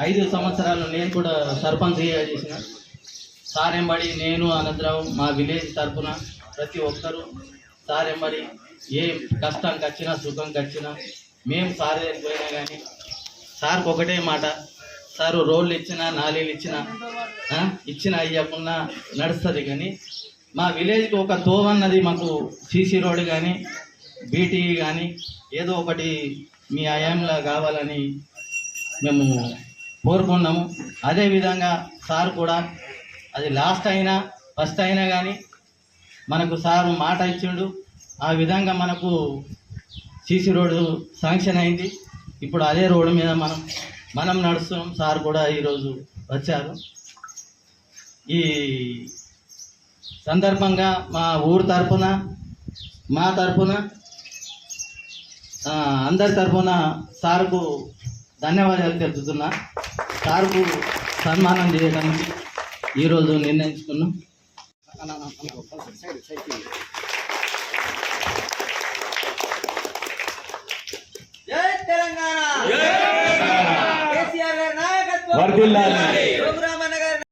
5 సంవత్సరాలు నేను కూడా సర్పంచ్గా చేసిన. సార్ ఎంబడి నేను అనంతరావు మా విలేజ్ తరఫున ప్రతి ఒక్కరూ సార్ ఎంబడి ఏ కష్టంకి వచ్చినా సుఖంకి వచ్చినా మేము సార్ పోయినా కానీ సార్కి ఒకటే మాట, సారు రోడ్లు ఇచ్చినా నాలీలు ఇచ్చినా ఇవ్వకుండా నడుస్తుంది. కానీ మా విలేజ్కి ఒక తోవన్నది మాకు సీసీ రోడ్ కానీ బీటీ కానీ ఏదో ఒకటి మీ హయాంలో కావాలని మేము కోరుకున్నాము. అదేవిధంగా సార్ కూడా అది లాస్ట్ అయినా ఫస్ట్ అయినా కానీ మనకు సార్ మాట ఇచ్చిండు. ఆ విధంగా మనకు సీసీ రోడ్డు శాంక్షన్ అయింది. ఇప్పుడు అదే రోడ్డు మీద మనం నడుస్తున్నాం. సార్ కూడా ఈరోజు వచ్చారు. ఈ సందర్భంగా మా ఊరు తరఫున మా తరఫున అందరి తరఫున సార్కు ధన్యవాదాలు తెలుపుతున్నా. సార్కు సన్మానం చేయడానికి ఈరోజు నిర్ణయించుకున్నాం.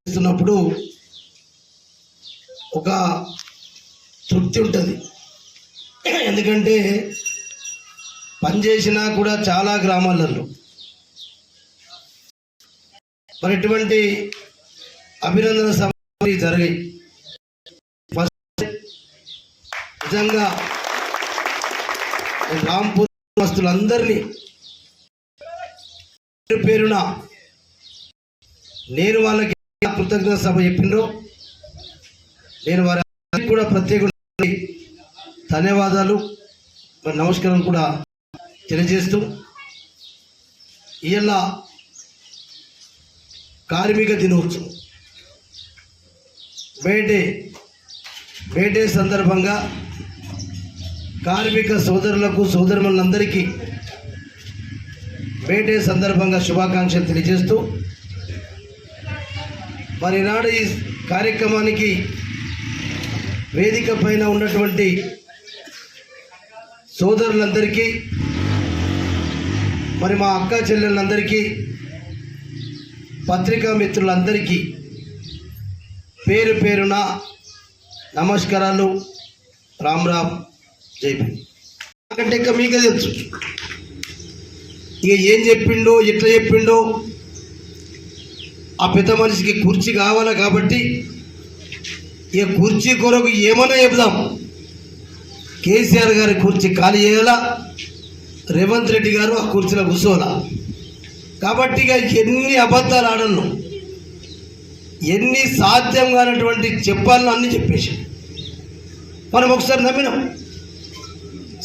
చేస్తున్నప్పుడు ఒక తృప్తి ఉంటుంది. ఎందుకంటే పనిచేసినా కూడా చాలా గ్రామాలలో మరి ఎటువంటి అభినందన సమావేశాలు జరిగాయి. నిజంగా రాంపూర్ వస్తువులందరినీ పేరున నేను వాళ్ళకి కృతజ్ఞత సభ చెప్పిండ్రో నేను వారి కూడా ప్రత్యేక ధన్యవాదాలు మరి నమస్కారం కూడా తెలియజేస్తూ ఇవాళ కార్మిక దినోత్సవం బేటే సందర్భంగా కార్మిక సోదరులకు సోదరులందరికీ బేటే సందర్భంగా శుభాకాంక్షలు తెలియజేస్తూ మరి ఈనాడు ఈ కార్యక్రమానికి వేదిక పైన ఉన్నటువంటి సోదరులందరికీ మరి మా అక్క చెల్లెళ్ళందరికీ పత్రికా మిత్రులందరికీ పేరు పేరున నమస్కారాలు. రామ్ రామ్ జై భీమ్. నాకంటే ఇంకా మీకే తెలుసు ఇక ఏం చెప్పిండో ఎట్లా చెప్పిండో. ఆ పెద్ద మనిషికి కుర్చీ కావాలా కాబట్టి ఇక కుర్చీ కొరకు ఏమన్నా చెప్దాం. కేసీఆర్ గారి కుర్చీ ఖాళీ చేయాలా, రేవంత్ రెడ్డి గారు ఆ కుర్చీలో కూర్చోవాలా. కాబట్టి ఇక ఎన్ని అబద్ధాలు ఆడను, ఎన్ని సాధ్యం కానటువంటి చెప్పాలని అన్నీ చెప్పేసి మనం ఒకసారి నమ్మినాం.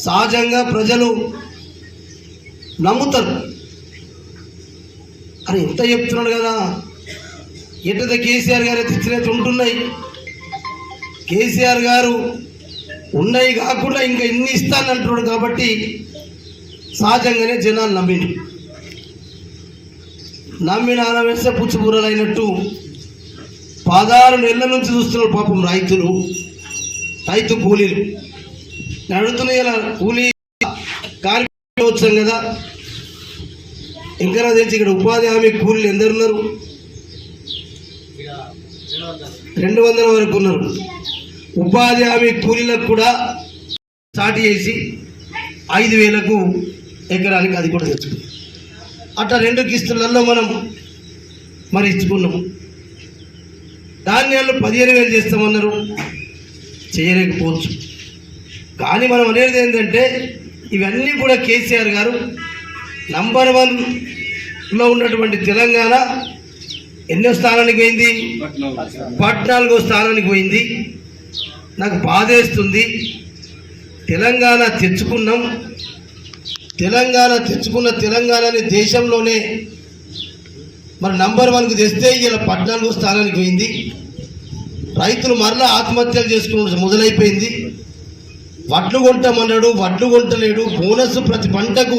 సహజంగా ప్రజలు నమ్ముతారు. అని ఇంత చెప్తున్నాడు కదా, ఎట్ట కేసీఆర్ గారు తెచ్చినట్టు ఉంటున్నాయి. కేసీఆర్ గారు ఉన్నాయి కాకుండా ఇంకా ఇన్ని ఇస్తానంటున్నాడు కాబట్టి సహజంగానే జనాలు నమ్మిన ఆనవేస్తే పుచ్చుబూరలు అయినట్టు 16 నెలల నుంచి చూస్తున్నారు పాపం రైతు కూలీలు. నేను అడుగుతున్నా, ఇలా కూలీ కార్మికులు వచ్చాం కదా, ఇంకా నాకు తెలిసి ఇక్కడ ఉపాధి హామీ కూలీలు ఎందరున్నారు? 200 వరకు ఉన్నారు. ఉపాధి హామీ కూలీలకు కూడా స్టార్ట్ చేసి 5,000కు ఎకరానికి అది కూడా తెచ్చుకున్నాం. అట్లా 2 కిస్తులలో మనం మరి ఇచ్చుకున్నాము. ధాన్యాలు 15,000 చేస్తామన్నారు, చేయలేకపోవచ్చు. కానీ మనం అనేది ఏంటంటే ఇవన్నీ కూడా కేసీఆర్ గారు నంబర్ 1లో ఉన్నటువంటి తెలంగాణ ఎన్నో స్థానానికి పోయింది? 14వ స్థానానికి పోయింది. నాకు బాధేస్తుంది. తెలంగాణ తెచ్చుకున్నాం, తెలంగాణని దేశంలోనే మరి నంబర్ 1కు తెస్తే ఇలా 14వ స్థానానికి పోయింది. రైతులు మరలా ఆత్మహత్యలు చేసుకున్న మొదలైపోయింది. వడ్లు కొంటామన్నాడు, వడ్లు కొంటలేడు. బోనస్ ప్రతి పంటకు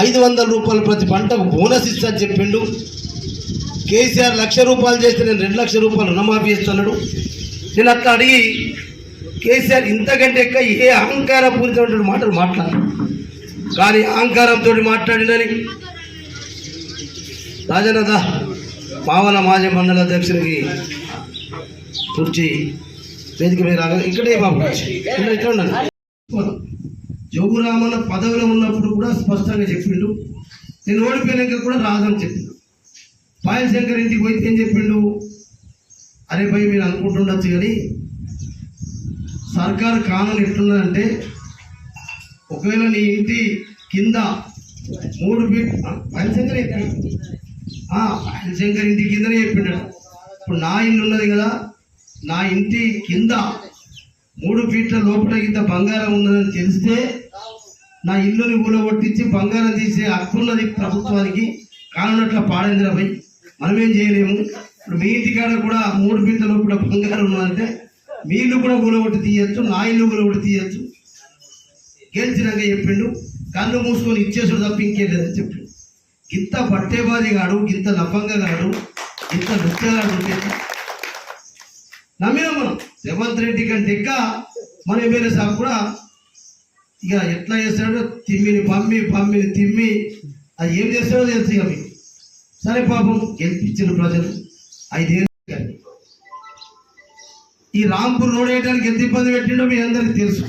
500 రూపాయలు ప్రతి పంటకు బోనస్ ఇస్తా చెప్పిండు. కేసీఆర్ 1,00,000 రూపాయలు చేస్తే నేను 2 లక్షల రూపాయలు రుణమాఫీ ఇస్తున్నాడు. నేను అట్లా అడిగి కేసీఆర్ ఇంతకంటే ఎక్కువ ఏ అహంకారపూరితమైన మాటలు మాట్లాడు. కానీ అహంకారంతో మాట్లాడినని రాజనద మావల మాజీ మండల అధ్యక్షుడికి కుర్చీ వేదిక మీద రాగా ఇక్కడే బాబు ఇక్కడ ఉండండి. జోగురామన్న పదవిలో ఉన్నప్పుడు కూడా స్పష్టంగా చెప్పిండు, నేను ఓడిపోయినాక కూడా రాదని చెప్పిండు. పాయల్ శంకర్ ఇంటికి పోయితే ఏం చెప్పిండు, అరే భయ్ మీరు అనుకుంటుండొచ్చు కానీ సర్కారు కాలం ఎట్లున్నదంటే ఒకవేళ నీ ఇంటి కింద 3 ఫీట్ పాయల్ శంకర్ చెప్పిండు, పాయల్ శంకర్ ఇంటి కిందనే చెప్పిండు. ఇప్పుడు నా ఇల్లు ఉన్నది కదా, నా ఇంటి కింద 3 ఫీట్ల లోపల కింద బంగారం ఉన్నదని తెలిస్తే నా ఇల్లుని ఊరగొట్టించి బంగారం తీసే హక్కున్నది ప్రభుత్వానికి. కానున్నట్ల పాడేంద్ర భయ్ మనమేం చేయలేము. ఇప్పుడు మీ ఇంటికాడ కూడా 3 ఫీట్ల లోపల బంగారం ఉన్నదంటే మీ ఇల్లు కూడా ఊరగొట్టి తీయచ్చు, నా ఇల్లు ఊరగొట్టి తీయచ్చు. గెలిచినాక చెప్పిండు, కళ్ళు మూసుకొని ఇచ్చేసుడు తప్ప ఇంకేం లేదని చెప్పిండు. ఇంత పట్టేబాది గాడు, ఇంత లభంగా గాడు, ఇంత నృత్యగాడు నమ్మినాం మనం. రేవంత్ రెడ్డి కంటే ఎక్క మన ఎమ్మెల్యే సాబ్ కూడా ఇక ఎట్లా చేస్తాడో పంమిని తిమ్మి అది ఏం చేస్తాడో తెలుసు. ఇక మీకు సరే పాపం గెలిపించిన ప్రజలు 5 ఏళ్ళు. ఈ రాంపూర్ రోడ్ వేయడానికి ఎంత ఇబ్బంది పెట్టిండో మీ అందరికీ తెలుసు.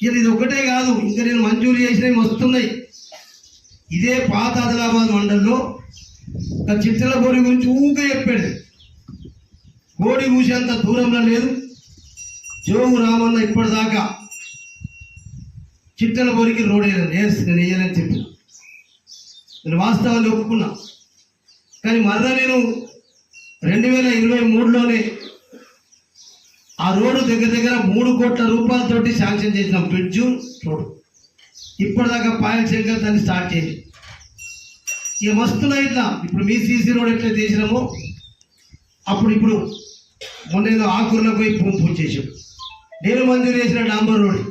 ఇక ఇది ఒకటే కాదు, ఇంకా నేను మంజూరు చేసినవి వస్తున్నాయి. ఇదే పాత ఆదిలాబాద్ మండలంలో ఒక చిట్టల బోరి గురించి ఊకే చెప్పాడు. కోడి కూసేంత దూరంలో లేదు. జోగు రామన్న ఇప్పటిదాకా చిట్టల బోరికి రోడ్ వేయలేదు, నేను వేయలేని చెప్పి నేను వాస్తవాన్ని ఒప్పుకున్నా. కానీ మరలా నేను 2023లోనే ఆ రోడ్డు దగ్గర 3 కోట్ల రూపాయలతోటి శాంక్షన్ చేసిన బ్రిడ్జు రోడ్డు. ఇప్పటిదాకా పాయల్ శంకర్ దాన్ని స్టార్ట్ చేయండి. ఇక వస్తున్నాయి ఇట్లా. ఇప్పుడు మీ సీసీ రోడ్ ఎట్లా చేసినామో ఇప్పుడు మొన్న ఆకూరులో పోయి పూజ చేసాడు. నేను మంజూరు చేసిన డాంబర్ రోడ్,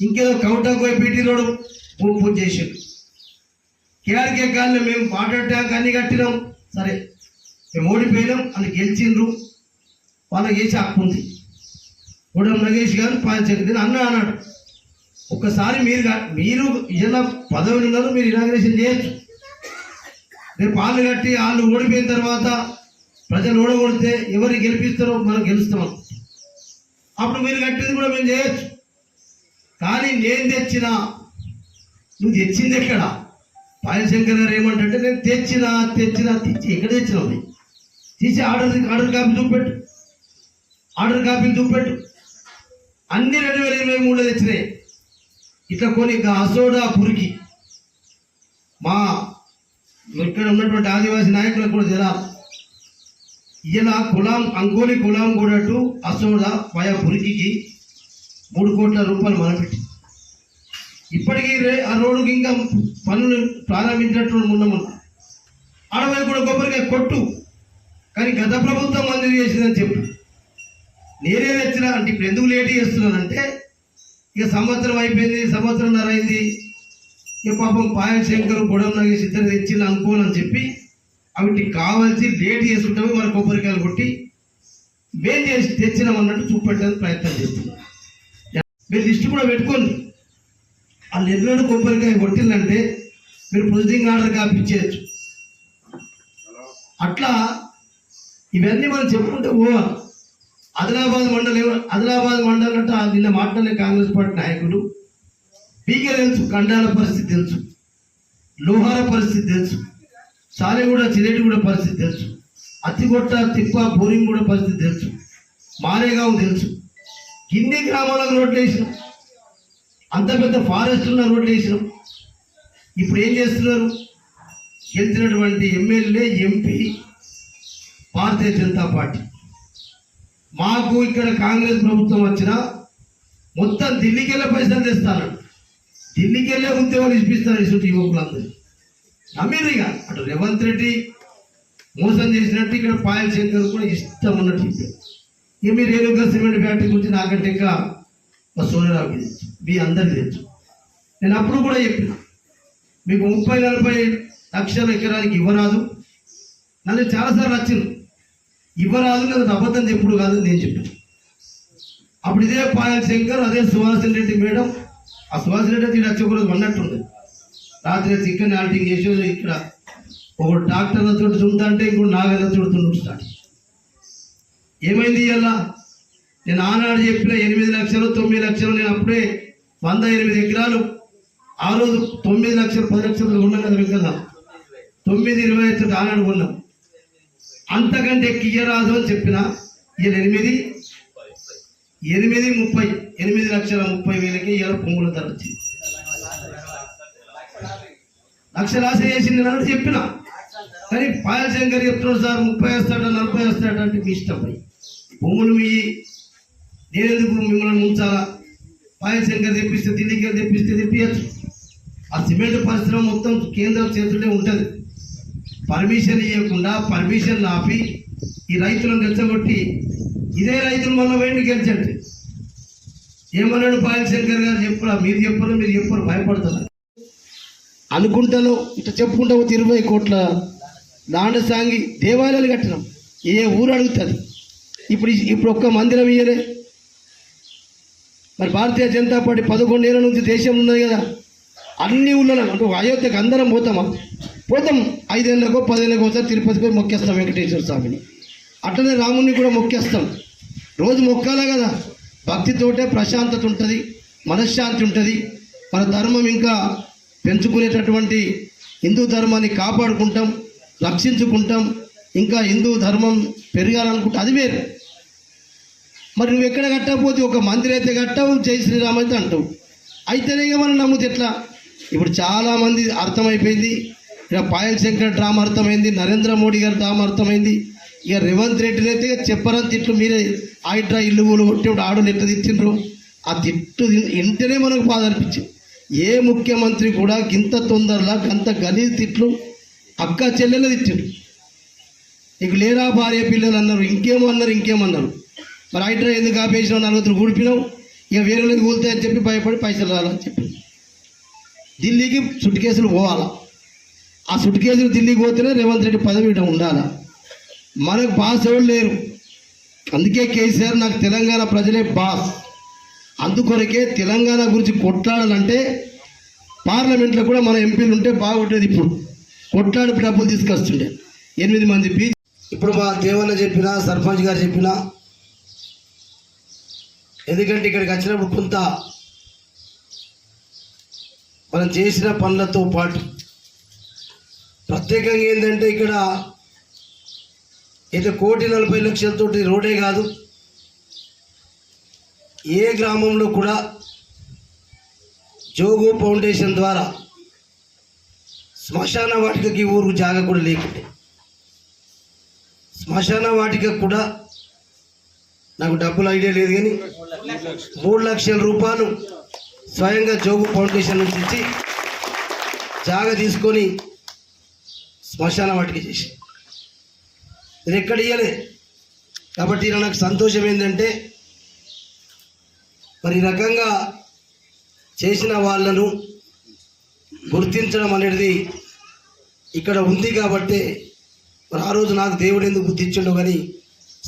ఇంకేదో కౌటాకు పోయి పీటీ రోడ్ పూజ చేసాడు. కేఆర్కే కాలనీ మేము వాటర్ ట్యాంక్ అన్ని కట్టినాం. సరే మేము ఓడిపోయినాం, అని గెలిచిండ్రు, వాళ్ళకి వేసి హక్కు ఉంది. గూడెం నగేష్ గారు పాయింట్ అన్నాడు, ఒక్కసారి మీరు ఇలా పదవులు ఉన్నారు, మీరు ఇనాగ్రేషన్ చేయొచ్చు. రేపు వాళ్ళు కట్టి వాళ్ళు ఓడిపోయిన తర్వాత ప్రజలు ఓడగొడితే ఎవరు గెలిపిస్తారో మనం గెలుస్తాం. అప్పుడు మీరు కట్టేది కూడా మేము చేయొచ్చు. కానీ నేను తెచ్చినా, నువ్వు తెచ్చింది ఎక్కడ? పాయల్ శంకర్ గారు ఏమంటే నేను తెచ్చి ఎక్కడ తెచ్చినావు? తీసి ఆర్డర్ కాపీలు చూపెట్టు. అన్ని 2023లో తెచ్చినాయి. ఇట్లా కొన్ని అసోడా పురికి మా ఇక్కడ ఉన్నటువంటి ఆదివాసీ నాయకులకు కూడా జనాలు ఇలా అంకోలి కులాం కూడా టు అసోడా పయా పురికికి 3 కోట్ల రూపాయలు మనపెట్టి ఇప్పటికీ ఆ రోడ్డుకి ఇంకా పనులు ప్రారంభించినట్టు ఉన్నాము. ఆడవాళ్ళు కూడా కొబ్బరికాయ కొట్టు, కానీ గత ప్రభుత్వం మంజూరు చేసిందని చెప్పు. నేనే తెచ్చినా అంటే ఇప్పుడు ఎందుకు లేట్ చేస్తున్నానంటే ఇక సంవత్సరం అయిపోయింది, సంవత్సరంన్నర అయింది. ఇక పాపం పాయల్ శంకర్ గొడవ నగేసి ఇద్దరు తెచ్చింది అనుకోనని చెప్పి అవిటి కావాల్సి లేట్ చేసుకుంటామే మన కొబ్బరికాయలు కొట్టి మేము చేసి తెచ్చినామన్నట్టు చూపెట్టడానికి ప్రయత్నం చేస్తున్నాం. మీరు లిస్టు కూడా పెట్టుకోండి. వాళ్ళు ఎన్నడూ కొబ్బరికాయ కొట్టిందంటే మీరు ప్రొసీడింగ్ ఆర్డర్ కాపించేయచ్చు. అట్లా ఇవన్నీ మనం చెప్పుకుంటే పోవాలి. ఆదిలాబాద్ మండలం అంటే నిన్న మాట్లాడే కాంగ్రెస్ పార్టీ నాయకులు పీకే తెలుసు, కండాల పరిస్థితి తెలుసు, లోహార పరిస్థితి తెలుసు, సాలెగూడ చిరేటిగూడ పరిస్థితి తెలుసు, అత్తిగొట్ట తిప్ప బోరింగ్ కూడా పరిస్థితి తెలుసు, మారేగాం తెలుసు. ఇన్ని గ్రామాలకు రోడ్లు వేసినాం, అంత పెద్ద ఫారెస్ట్ ఉన్న రోడ్లు వేసినాం. ఇప్పుడు ఏం చేస్తున్నారు? గెలిచినటువంటి MLA MP Bharatiya Janata party. మాకు ఇక్కడ కాంగ్రెస్ ప్రభుత్వం వచ్చినా మొత్తం ఢిల్లీకి వెళ్ళే పైసలు తెస్తాను, ఢిల్లీకి వెళ్ళే ఉద్యోగాలు ఇప్పిస్తారు. ఇటువంటి యువకులందరూ నమ్మేది. ఇక అటు రేవంత్ రెడ్డి మోసం చేసినట్టు ఇక్కడ పాయల్ శంకర్ కూడా ఇష్టం ఉన్నట్టు చెప్పారు. ఇక మీరు రేణుకా సిమెంట్ ఫ్యాక్టరీ గురించి నాకంటే ఇంకా సోనిరావుకి తెలుసు, మీ అందరికీ తెలుసు. నేను అప్పుడు కూడా చెప్పిన మీకు 30-40 లక్షల ఎకరానికి ఇవ్వరాదు. నన్ను చాలాసార్లు వచ్చింది, ఇవ్వరాదు కదా అబద్ధం చెప్పుడు కాదు నేను చెప్పాను. అప్పుడు ఇదే పాయల్ శంకర్, అదే సుహాసిని రెడ్డి మేడం, ఆ సుహాసిని రెడ్డి వచ్చి ఒకరోజు అన్నట్టుంది. రాత్రి చికెన్ ఆల్టింగ్ చేసి ఇక్కడ ఒక డాక్టర్లతో చుంటే ఇంకోటి నాగలతో స్టార్ట్. ఏమైంది ఇలా? నేను ఆనాడు చెప్పిన 8 లక్షలు 9 లక్షలు, నేను అప్పుడే 108 ఎకరాలు ఆ రోజు 9 లక్షలు 10 లక్షలు ఉన్నాం కదా వెంకన్న, 9:25 ఆనాడు ఉన్నాం. అంతకంటే ఎక్కియరాదు అని చెప్పిన. ఇలా 8,30,8,30,30,000కి ఇలా పొంగుల ధర వచ్చింది. లక్షలు ఆశ చేసింది అన్నట్టు చెప్పిన. కానీ పాయల్ శంకర్ చెప్తున్నాడు సార్ 30 వేస్తాడ 40 వేస్తాడ అంటే మీ ఇష్టం. భూములు మీ నేనెందుకు మిమ్మల్ని ముంచాలా? పాయల్ శంకర్ తెప్పిస్తే ఢిల్లీకి తెప్పిస్తే తెప్పించచ్చు. ఆ సిమెంట్ పరిశ్రమ మొత్తం కేంద్రం చేతుల్లో ఉంటుంది. పర్మిషన్ ఇవ్వకుండా పర్మిషన్ ఆపి ఈ రైతులను రెచ్చగొట్టి ఇదే రైతులు మొన్న వేయండి గెలిచండి. ఏమన్నాడు పాయల్ శంకర్ గారు? చెప్పరా, మీరు చెప్పరు భయపడుతున్నారు అనుకుంటాను. ఇట్లా చెప్పుకుంటా 20 కోట్ల దాండ సాంగి దేవాలయాలు కట్టినాం. ఏ ఊరు అడుగుతుంది? ఇప్పుడు ఒక్క మందిరం ఇయ్యలే. మరి భారతీయ జనతా పార్టీ 11 ఏళ్ళ నుంచి దేశంలో ఉన్నది కదా, అన్ని ఊళ్ళలో. అంటే అయోధ్యకు అందరం పోతాం 5 ఏళ్ళకో 10 ఏళ్ళకో ఒకసారి తిరుపతికి పోయి మొక్కేస్తాం వెంకటేశ్వర స్వామిని. అట్లనే రాముడిని కూడా మొక్కేస్తాం. రోజు మొక్కాలా కదా. భక్తితోటే ప్రశాంతత ఉంటుంది, మనశ్శాంతి ఉంటుంది. మన ధర్మం ఇంకా పెంచుకునేటటువంటి హిందూ ధర్మాన్ని కాపాడుకుంటాం, రక్షించుకుంటాం. ఇంకా హిందూ ధర్మం పెరగాలనుకుంటే అది వేరు. మరి నువ్వు ఎక్కడ కట్టకపోతే ఒక మందిరం అయితే కట్టావు, జై శ్రీరామ్ అయితే అంటావు. అయితేనే మనం నమ్ముతే ఎట్లా? ఇప్పుడు చాలామంది అర్థమైపోయింది. ఇక పాయల్ శంకర్ డ్రామా అర్థమైంది, నరేంద్ర మోడీ గారి డ్రామా అర్థమైంది. ఇక రేవంత్ రెడ్డిని అయితే చెప్పరని తిట్లు మీరే ఆయిట్రా ఇల్లు ఊళ్ళు కొట్టేప్పుడు ఆడోళ్ళు ఎట్లా తిట్టిండ్రు. ఆ తిట్టు ఇంటనే మనకు బాధ అనిపించింది. ఏ ముఖ్యమంత్రి కూడా గింత తొందరలా గంత గలీజ్ తిట్లు అక్క చెల్లెలు తిట్టిండు. నీకు లేరా భార్య పిల్లలు అన్నారు, ఇంకేమన్నారు. మరి ఆయిట్రా ఎందుకు ఆపేసినావు, 40 కూడిపినావు, ఇక వేరే కూలుతాయని చెప్పి భయపడి పైసలు రావాలని చెప్పి ఢిల్లీకి సుట్ కేసులు పోవాలా. ఆ సుట్ కేసులు ఢిల్లీకి పోతేనే రేవంత్ రెడ్డి పదవి ఉండాలా. మనకు బాస్ ఎవరు లేరు. అందుకే కేసీఆర్ నాకు తెలంగాణ ప్రజలే బాస్. అందుకొరకే తెలంగాణ గురించి కొట్లాడాలంటే పార్లమెంట్లో కూడా మన ఎంపీలు ఉంటే బాగుంటుంది. ఇప్పుడు కొట్లాడి డబ్బులు తీసుకొస్తుండే 8 మంది బీచ్. ఇప్పుడు మా దేవన్న చెప్పిన, సర్పంచ్ గారు చెప్పిన, ఎందుకంటే ఇక్కడికి వచ్చినప్పుడు కొంత మనం చేసిన పనులతో పాటు ప్రత్యేకంగా ఏంటంటే ఇక్కడ అయితే 1,40,00,000 రోడే కాదు, ఏ గ్రామంలో కూడా జోగు ఫౌండేషన్ ద్వారా శ్మశాన వాటికకి ఊరుకు జాగా కూడా లేకుండే. శ్మశాన వాటిక కూడా నాకు డబ్బులు ఐడియా లేదు, కానీ 3 లక్షల రూపాయలు స్వయంగా జోగు ఫౌండేషన్ నుంచి ఇచ్చి జాగా తీసుకొని శ్మశాన వాటిక చేసి ఇది ఎక్కడ ఇయ్యలే. కాబట్టి నాకు సంతోషం ఏంటంటే మరి ఈ రకంగా చేసిన వాళ్ళను గుర్తించడం అనేది ఇక్కడ ఉంది. కాబట్టి మరి ఆ రోజు నాకు దేవుడు ఎందుకు గుర్తించండు, కానీ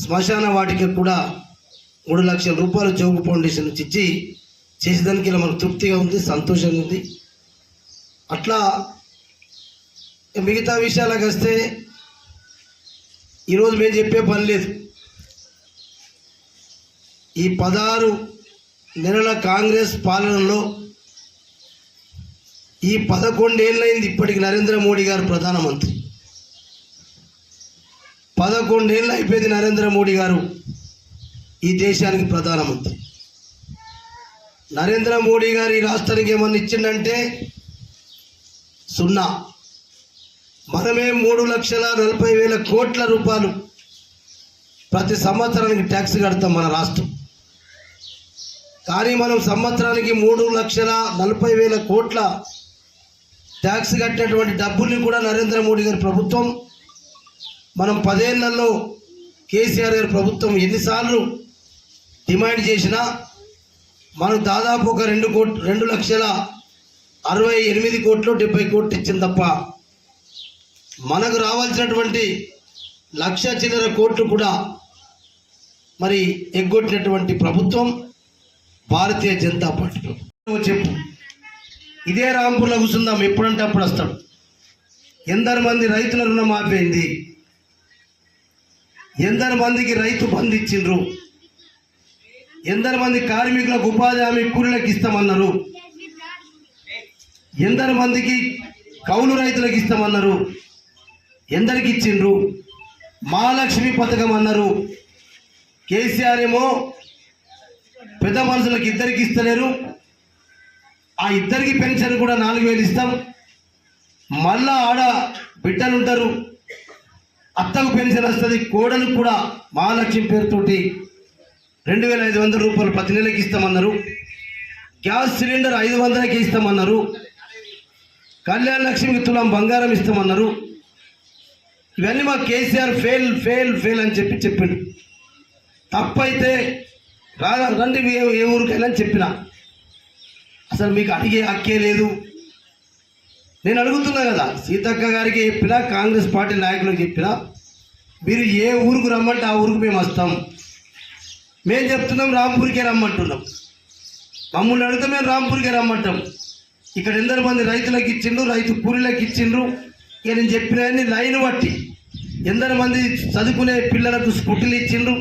శ్మశాన వాటికి కూడా 3 లక్షల రూపాయలు జోగు ఫౌండేషన్ నుంచి ఇచ్చి చేసేదానికి ఇలా మనకు తృప్తిగా ఉంది, సంతోషంగా ఉంది. అట్లా మిగతా విషయాలకు వస్తే ఈరోజు మేము చెప్పే పని లేదు. ఈ 16 నెలల కాంగ్రెస్ పాలనలో ఈ 11 ఏళ్ళైంది ఇప్పటికి నరేంద్ర మోడీ గారు ప్రధానమంత్రి. 11 ఏళ్ళు అయిపోయింది నరేంద్ర మోడీ గారు ఈ దేశానికి ప్రధానమంత్రి. నరేంద్ర మోడీ గారు ఈ రాష్ట్రానికి ఏమన్నా ఇచ్చిందంటే 0. మనమే 3,40,00,000 కోట్ల రూపాయలు ప్రతి సంవత్సరానికి ట్యాక్స్ కడతాం మన రాష్ట్రం. కానీ మనం సంవత్సరానికి 3,40,00,000 కోట్ల ట్యాక్స్ కట్టినటువంటి డబ్బుల్ని కూడా నరేంద్ర మోడీ గారి ప్రభుత్వం, మనం 10 ఏళ్లలో కేసీఆర్ గారి ప్రభుత్వం ఎన్నిసార్లు డిమాండ్ చేసినా మనం దాదాపు ఒక 2,68,70,000 కోట్లు 70 కోట్లు ఇచ్చింది తప్ప మనకు రావాల్సినటువంటి 1,00,000 చిల్లర కోట్లు కూడా మరి ఎగ్గొట్టినటువంటి ప్రభుత్వం భారతీయ జనతా పార్టీ. చెప్పు ఇదే రాంపూర్లో కూర్చుందాం, ఎప్పుడంటే అప్పుడు వస్తాడు. ఎందరు మంది రైతుల రుణం ఆపేయింది, ఎందరు మందికి రైతు బంధు ఇచ్చిండ్రు, ఎందరు మంది కార్మికులకు ఉపాధి హామీ కూలీలకు ఇస్తామన్నారు, ఎందరు మందికి కౌలు రైతులకు ఇస్తామన్నారు, ఎందరికి ఇచ్చిండ్రు. మహాలక్ష్మి పథకం అన్నారు. కేసీఆర్ ఏమో పెద్ద మనుషులకు ఇద్దరికి ఇస్తలేరు, ఆ ఇద్దరికి పెన్షన్ కూడా 4,000 ఇస్తాం. మళ్ళా ఆడ బిడ్డలు ఉంటారు, అత్తకు పెన్షన్ వస్తుంది, కోడలకు కూడా మహాలక్ష్మి పేరుతోటి 2,500 రూపాయలు ప్రతి నెలకి ఇస్తామన్నారు. గ్యాస్ సిలిండర్ 500కి ఇస్తామన్నారు. కళ్యాణ లక్ష్మికి తులం బంగారం ఇస్తామన్నారు. ఇవన్నీ మా కేసీఆర్ ఫెయిల్ ఫెయిల్ ఫెయిల్ అని చెప్పిండు. తప్పైతే రండి ఏ ఊరికైనా అని చెప్పిన. అసలు మీకు అడిగే హక్కే లేదు. నేను అడుగుతున్నా కదా, సీతక్క గారికి చెప్పినా, కాంగ్రెస్ పార్టీ నాయకులకు చెప్పినా, మీరు ఏ ఊరుకు రమ్మంటే ఆ ఊరికి మేము వస్తాం. మేము చెప్తున్నాం రాంపూర్కే రమ్మంటున్నాం. మమ్మల్ని అడిగితే మేము రాంపూర్కే రమ్మంటాం. ఇక్కడ ఎందరు మంది రైతులకు ఇచ్చిండ్రు, రైతు కూలీలకు ఇచ్చిండ్రు. ఇక నేను చెప్పినవన్నీ లైన్ బట్టి ఎందరు మంది చదువుకునే పిల్లలకు స్కూటీలు ఇచ్చిండ్రు,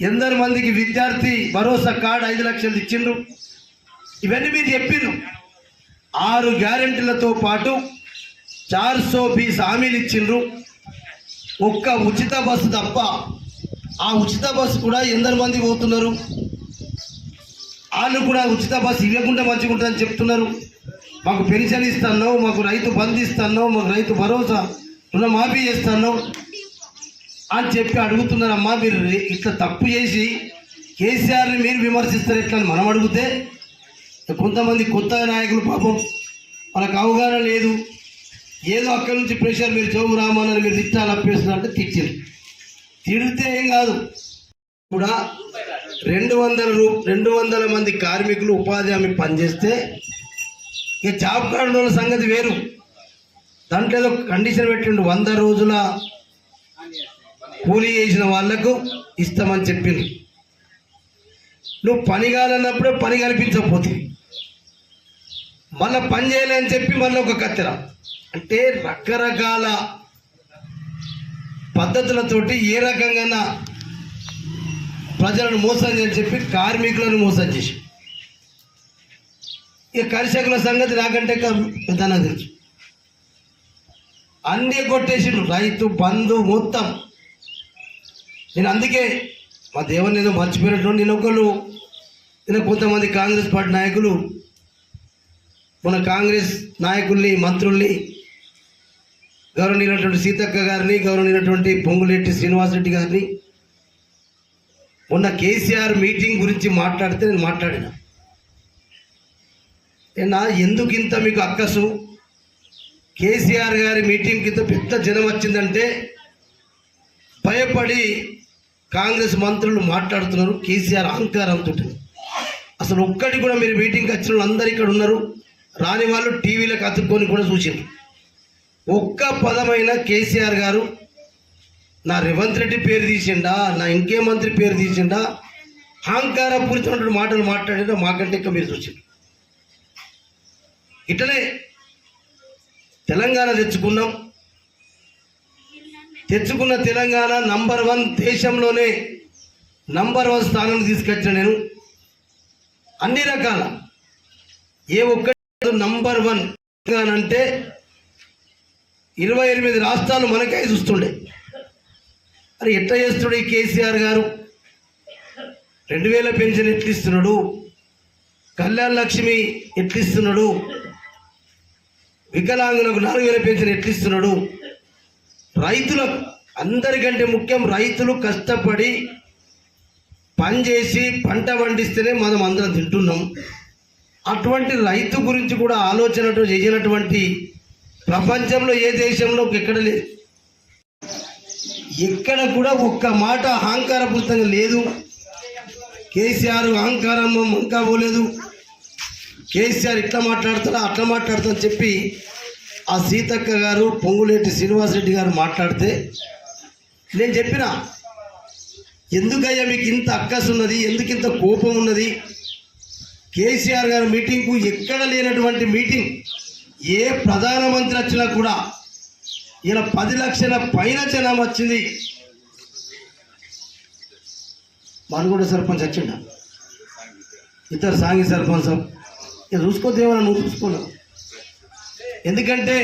ఎందరు మందికి విద్యార్థి భరోసా కార్డు 5 లక్షలు ఇచ్చిండ్రు. ఇవన్నీ మీరు చెప్పిండ్రు. 6 గ్యారెంటీలతో పాటు 420 హామీలు ఇచ్చిండ్రు. ఒక్క ఉచిత బస్సు తప్ప, ఆ ఉచిత బస్సు కూడా ఎందరు మంది పోతున్నారు, వాళ్ళు కూడా ఉచిత బస్సు ఇవ్వకుండా మంచిగా ఉంటుందని చెప్తున్నారు. మాకు పెన్షన్ ఇస్తాను, మాకు రైతు బంధు ఇస్తాను, మాకు రైతు భరోసా రుణమాఫీ చేస్తాను అని చెప్పి అడుగుతున్నారమ్మా. మీరు ఇట్లా తప్పు చేసి కేసీఆర్ని మీరు విమర్శిస్తారు ఎట్లా అని మనం అడిగితే, కొంతమంది కొత్త నాయకులు పాపం వాళ్ళకి అవగాహన లేదు, ఏదో అక్కడి నుంచి ప్రెషర్, మీరు జోగు రామానని మీరు తిట్టాలి అప్పేస్తున్నారంటే తిట్టారు. తిడితే ఏం కాదు, కూడా 200 మంది కార్మికులు ఉపాధి హామీ పనిచేస్తే ఇక జాబ్ కార్డు ఉన్న సంగతి వేరు. దాంట్లో ఏదో కండిషన్ పెట్టిండు, 100 రోజుల కూలీ చేసిన వాళ్లకు ఇస్తామని చెప్పింది. నువ్వు పని కాలన్నప్పుడే పని కల్పించకపోతే మళ్ళీ పని చేయలేని చెప్పి మళ్ళీ ఒక కత్తెర. అంటే రకరకాల పద్ధతులతోటి ఏ రకంగా ప్రజలను మోసం చేయని చెప్పి కార్మికులను మోసం చేసి, ఇక కర్షకుల సంగతి నాకంటే పెద్దనా తెలుసు. అన్నీ కొట్టేసిండు, రైతు బంధు మొత్తం. నేను అందుకే మా దేవుని ఏదో మర్చిపోయినట్టు నేను కొంతమంది కాంగ్రెస్ పార్టీ నాయకులు మన కాంగ్రెస్ నాయకుల్ని, మంత్రుల్ని, గౌరవనీయులైనటువంటి సీతక్క గారిని, గౌరవనీయులైనటువంటి పొంగులేటి శ్రీనివాసరెడ్డి గారిని మొన్న కేసీఆర్ మీటింగ్ గురించి మాట్లాడితే నేను మాట్లాడినా. ఎందుకు ఇంత మీకు అక్కసు, కేసీఆర్ గారి మీటింగ్కి ఇంత పెద్ద జనం వచ్చిందంటే భయపడి కాంగ్రెస్ మంత్రులు మాట్లాడుతున్నారు. కేసీఆర్ అహంకారంతో అసలు ఒక్కటి కూడా మీరు మీటింగ్కి వచ్చిన వాళ్ళు అందరు ఇక్కడ ఉన్నారు, రాని వాళ్ళు టీవీలకు అతుక్కొని కూడా చూసారు. ఒక్క పదమైన కేసీఆర్ గారు నా రేవంత్ రెడ్డి పేరు తీసిండా, నా ఇంకే మంత్రి పేరు తీసిండా, అహంకారపూరితమైన మాటలు మాట్లాడినా మాకంటే ఇంకా మీరు చూసారు. ఇట్లనే తెలంగాణ తెచ్చుకున్న తెలంగాణ నంబర్ 1 దేశంలోనే నంబర్ 1 స్థానం తీసుకొచ్చిన నేను. అన్ని రకాల ఏ ఒక్కటి నంబర్ 1 అంటే 28 రాష్ట్రాలు మనకే చూస్తుండే. మరి ఎట్లా చేస్తున్నాడు ఈ కేసీఆర్ గారు? 2000 పెన్షన్ ఎట్లిస్తున్నాడు, కళ్యాణ లక్ష్మి ఎట్లిస్తున్నాడు, వికలాంగులకు 4000 పెన్షన్ ఎట్లిస్తున్నాడు. రైతులకు అందరికంటే ముఖ్యం, రైతులు కష్టపడి పనిచేసి పంట పండిస్తేనే మనం అందరం తింటున్నాం. అటువంటి రైతు గురించి కూడా ఆలోచన చేయనటువంటి ప్రపంచంలో ఏ దేశంలో ఎక్కడ లేదు. ఎక్కడ కూడా ఒక్క మాట అహంకారపూరితంగా లేదు. కేసీఆర్ అహంకారం ఇంకా పోలేదు. కేసీఆర్ ఇట్లా మాట్లాడతారా అట్లా మాట్లాడతా అని చెప్పి ఆ సీతక్క గారు, పొంగులేటి శ్రీనివాసరెడ్డి గారు మాట్లాడితే నేను చెప్పిన, ఎందుకయ్యా మీకు ఇంత అక్కసు ఉన్నది, ఎందుకు ఇంత కోపం ఉన్నది? కేసీఆర్ గారి మీటింగ్కు ఎక్కడ లేనటువంటి మీటింగ్, ఏ ప్రధానమంత్రి వచ్చినా కూడా ఇలా 10 లక్షల పైన జనం వచ్చింది. మనుగోడ సర్పంచ్ వచ్చిండ, ఇద్దరు సాంఘి సర్పంచ్ ఇక చూసుకోదేమన్నా, నువ్వు చూసుకోలేవు. ఎందుకంటే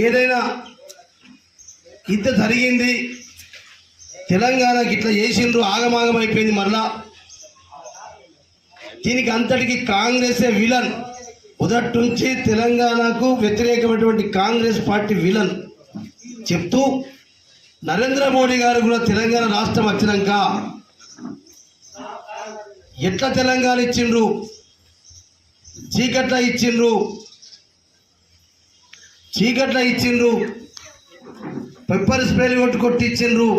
ఏదైనా ఇంత జరిగింది, తెలంగాణకి ఇట్లా చేసిండ్రు, ఆగమాగం అయిపోయింది. మరలా దీనికి అంతటికి కాంగ్రెసే విలన్. మొదటి నుంచి తెలంగాణకు వ్యతిరేకమైనటువంటి కాంగ్రెస్ పార్టీ విలన్ చెప్తూ నరేంద్ర మోడీ గారు కూడా తెలంగాణ రాష్ట్రం వచ్చినాక ఎట్లా తెలంగాణ ఇచ్చిండ్రు, చీకట్ల ఇచ్చిండ్రు, పెప్పర్ స్ప్రేలు కొట్టి ఇచ్చిండ్రు,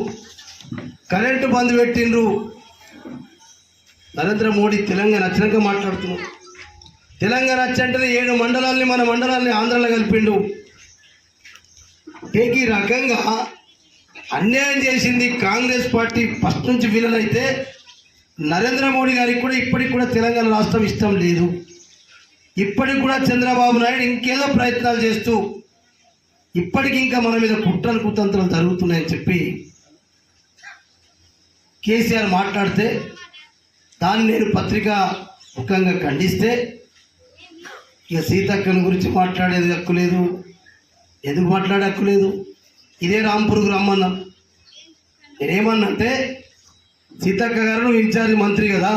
కరెంటు బంద్ పెట్టిండ్రు. నరేంద్ర మోడీ తెలంగాణ వచ్చినాక మాట్లాడుతున్నాం. తెలంగాణ వచ్చంటేనే 7 మండలాల్ని, మన మండలాల్ని ఆంధ్రలో కలిపిండు. ఈ రకంగా అన్యాయం చేసింది కాంగ్రెస్ పార్టీ ఫస్ట్ నుంచి విలన్ అయితే, నరేంద్ర మోడీ గారికి కూడా ఇప్పటికి కూడా తెలంగాణ రాష్ట్రం ఇష్టం లేదు. ఇప్పటికి కూడా చంద్రబాబు నాయుడు ఇంకేదో ప్రయత్నాలు చేస్తూ ఇప్పటికి ఇంకా మన మీద కుట్రలు కుతంత్రాలు జరుగుతున్నాయని చెప్పి కేసీఆర్ మాట్లాడితే దాన్ని నేను పత్రికా ముఖంగా ఖండిస్తే, ఇక సీతక్కల గురించి మాట్లాడేది హక్కు లేదు, ఎందుకు మాట్లాడే హక్కు లేదు. ఇదే రాంపూర్కు రమ్మన్నా. నేనేమన్నంటే, సీతక్క గారు నువ్వు ఇన్ఛార్జ్ మంత్రి కదా,